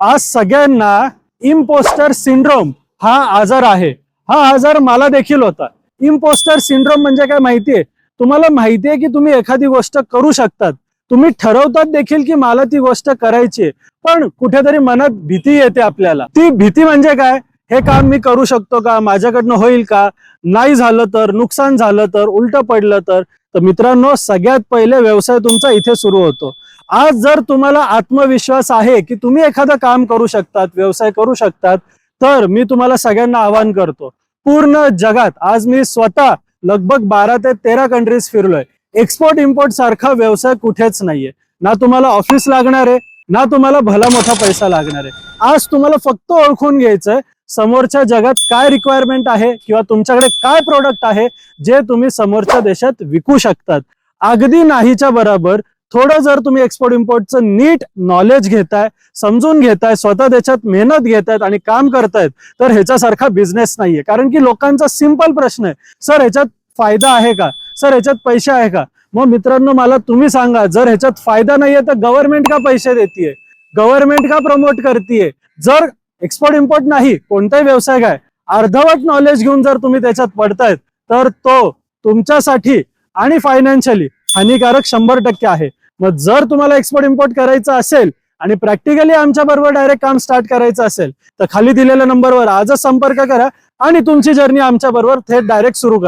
आज सगळ्यांना impostor syndrome हा आजार आहे. हा आजार मला देखील होता. इम्पोस्टर सिंड्रोम म्हणजे काय माहितीये? तुम्हाला माहितीये की तुम्ही एखादी गोष्ट करू शकतात, तुम्ही ठरवतात देखील की मला ती गोष्ट करायची आहे, पण कुठेतरी मनात भीती येते आपल्याला. ती भीती म्हणजे काय? हे काम मी करू शकतो का? माझ्याकडनं होईल का? नाही झालं तर, नुकसान झालं तर, उलट पडलं तर. तर मित्रांनो, सगळ्यात पहिले व्यवसाय तुमचा इथे सुरू होतो. आज जर तुम्हाला आत्मविश्वास आहे की तुम्ही एखादं काम करू शकतात, व्यवसाय करू शकतात, तर मी तुम्हाला सगळ्यांना आवाहन करतो. पूर्ण जगात आज मी स्वतः लगभग 12 ते 13 कंट्रीज फिरलोय. एक्सपोर्ट इम्पोर्ट सारखा व्यवसाय कुठेच नाहीये. ना तुम्हाला ऑफिस लागणार आहे, ना तुम्हाला भला मोठा पैसा लागणार आहे. आज तुम्हाला फक्त ओळखून घ्यायचंय समोरच्या जगात काय रिक्वायरमेंट आहे किंवा तुमच्याकडे काय प्रोडक्ट आहे जे तुम्ही समोरच्या देशात विकू शकतात. अगदी नाहीच्या बरोबर थोडं जर तुम्ही एक्सपोर्ट इम्पोर्टचं नीट नॉलेज घेताय, समजून घेताय, स्वतः त्याच्यात मेहनत घेतायत आणि काम करतायत, तर ह्याच्यासारखा बिझनेस नाहीये. कारण की लोकांचा सिंपल प्रश्न आहे, सर ह्याच्यात फायदा आहे का? सर ह्याच्यात पैसे आहे का? मग मित्रांनो, मला तुम्ही सांगा, जर ह्याच्यात फायदा नाहीये तर गव्हर्नमेंट का पैसे देतीये? गव्हर्नमेंट का प्रमोट करतीये? जर एक्सपोर्ट इम्पोर्ट नाही, कोणताही व्यवसाय काय, अर्धवट नॉलेज घेऊन जर तुम्ही त्याच्यात पडतायत, तर तो तुमच्यासाठी आणि फायनान्शियली हानिकारक 100% आहे. मग जर तुम्हाला एक्सपोर्ट इम्पोर्ट करायचं असेल आणि प्रॅक्टिकली आमच्या बरोबर डायरेक्ट काम स्टार्ट करायचं असेल, तर खाली दिलेल्या नंबरवर आजच संपर्क करा आणि तुमची जर्नी आमच्या बरोबर थेट डायरेक्ट सुरू करा.